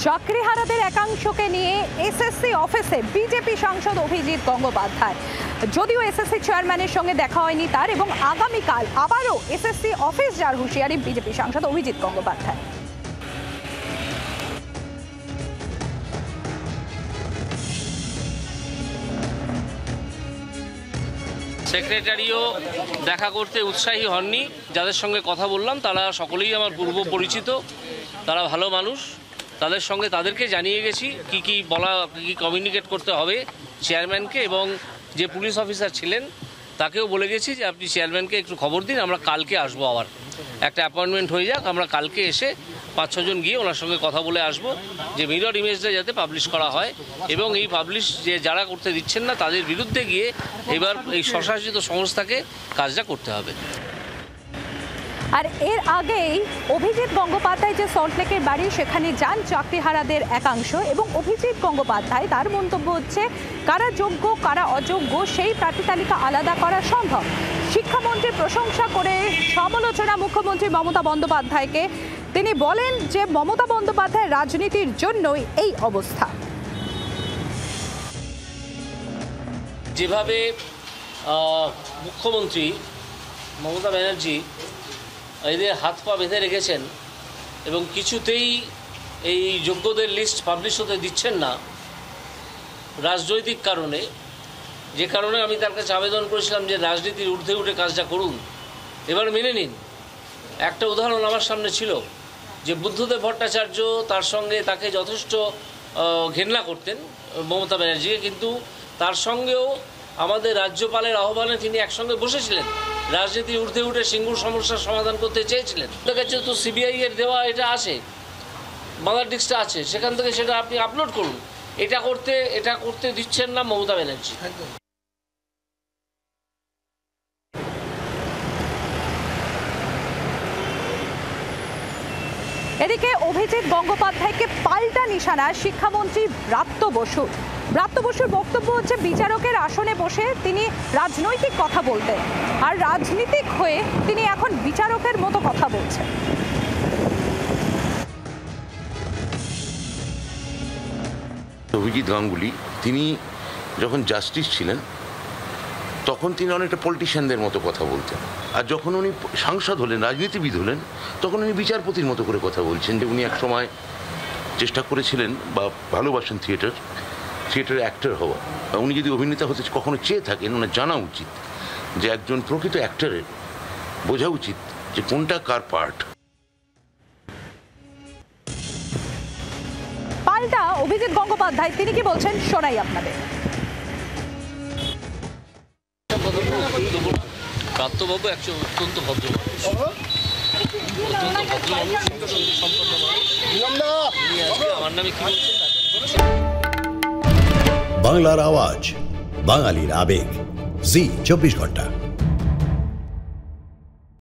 চাকরিহারাদের একাংশকে নিয়ে এসএসসি অফিসে বিজেপি সাংসদ অভিজিৎ গঙ্গোপাধ্যায়। যদিও এসএসসি চেয়ারম্যানের সঙ্গে দেখা হয়নি তার, এবং আগামীকাল আবারও এসএসসি অফিস যার হুঁশিয়ারি বিজেপি সাংসদ অভিজিৎ গঙ্গোপাধ্যায়। সেক্রেটারিও দেখা করতে উৎসাহী হননি। যাদের সঙ্গে কথা বললাম তারা সকলেই আমার পূর্ব পরিচিত, তারা ভালো মানুষ। তাদের সঙ্গে তাদেরকে জানিয়ে গেছি কি বলা, কি কমিউনিকেট করতে হবে চেয়ারম্যানকে, এবং যে পুলিশ অফিসার ছিলেন তাকেও বলে গেছি যে আপনি চেয়ারম্যানকে একটু খবর দিন, আমরা কালকে আসবো। আবার একটা অ্যাপয়েন্টমেন্ট হয়ে যাক, আমরা কালকে এসে 5-6 জন গিয়ে ওনার সঙ্গে কথা বলে আসবো যে মিরর ইমেজটা যাতে পাবলিশ করা হয়, এবং এই পাবলিশ যে যারা করতে দিচ্ছেন না তাদের বিরুদ্ধে গিয়ে এবার এই স্বশাসিত সংস্থাকে কাজটা করতে হবে। আর এর আগেই অভিজিৎ গঙ্গোপাধ্যায় যে সল্টলেকের বাড়ি সেখানে যান চাকরিহারাদের একাংশ, এবং অভিজিৎ গঙ্গোপাধ্যায় তার মন্তব্য হচ্ছে কারা যোগ্য কারা অযোগ্য সেই প্রার্থী তালিকা আলাদা করা সম্ভব। শিক্ষামন্ত্রীর প্রশংসা করে সমালোচনা মুখ্যমন্ত্রী মমতা বন্দ্যোপাধ্যায়কে। তিনি বলেন যে মমতা বন্দ্যোপাধ্যায়ের রাজনীতির জন্যই এই অবস্থা। যেভাবে মুখ্যমন্ত্রী মমতা ব্যানার্জি এদের হাত পা বেঁধে রেখেছেন এবং কিছুতেই এই যোগ্যদের লিস্ট পাবলিশ হতে দিচ্ছেন না রাজনৈতিক কারণে, যে কারণে আমি তার কাছে আবেদন করেছিলাম যে রাজনীতির ঊর্ধ্বে উঠে কাজটা করুন, এবার মেনে নিন। একটা উদাহরণ আমার সামনে ছিল যে বুদ্ধদেব ভট্টাচার্য তার সঙ্গে তাকে যথেষ্ট ঘেন্না করতেন মমতা ব্যানার্জিকে, কিন্তু তার সঙ্গেও আমাদের রাজ্যপালের আহ্বানে তিনি একসঙ্গে বসেছিলেন, রাজনীতির ঊর্ধ্বে উঠে সিঙ্গুর সমস্যার সমাধান করতে চেয়েছিলেন। তার কাছে তো সিবিআই এর দেওয়া এটা আছে, মাদার ডিস্কটা আছে, সেখান থেকে সেটা আপনি আপলোড করুন। এটা করতে দিচ্ছেন না মমতা ব্যানার্জি। এদিকে অভিজিৎ গঙ্গোপাধ্যায়কে পাল্টা নিশানা শিক্ষামন্ত্রী ব্রাত্য বসুর। ব্রাত্য বসুর বক্তব্য হচ্ছে বিচারকের আসনে বসে তিনি রাজনৈতিক কথা বলতেন, আর রাজনীতিক হয়ে তিনি এখন বিচারকের মতো কথা বলছেন। অভিজিৎ গাঙ্গুলি তিনি যখন জাস্টিস ছিলেন তখন তিনি অনেকটা পলিটিশিয়ানদের মতো কথা বলতেন, আর যখন উনি সাংসদ হলেন, রাজনীতিবিদ হলেন, তখন উনি বিচারপতির মতো করে কথা বলছেন। যে উনি একসময় চেষ্টা করেছিলেন বা ভালোবাসেন থিয়েটারে অ্যাক্টর হওয়া। উনি যদি অভিনেতা হতে কখনো চেয়ে থাকেন, ওনার জানা উচিত যে একজন প্রকৃত অ্যাক্টরের বোঝা উচিত যে কোনটা কার পার্ট। পাল্টা অভিজিৎ গঙ্গোপাধ্যায় তিনি কি বলছেন শোনাই আপনাদের। প্রাত্যবাবু একজন অত্যন্ত ভদ্র মানুষ, সম্পন্ন মানুষ। আমার নামে কি বলছেন? বাংলার আওয়াজ, বাঙালির আবেগ, জি 24 ঘন্টা।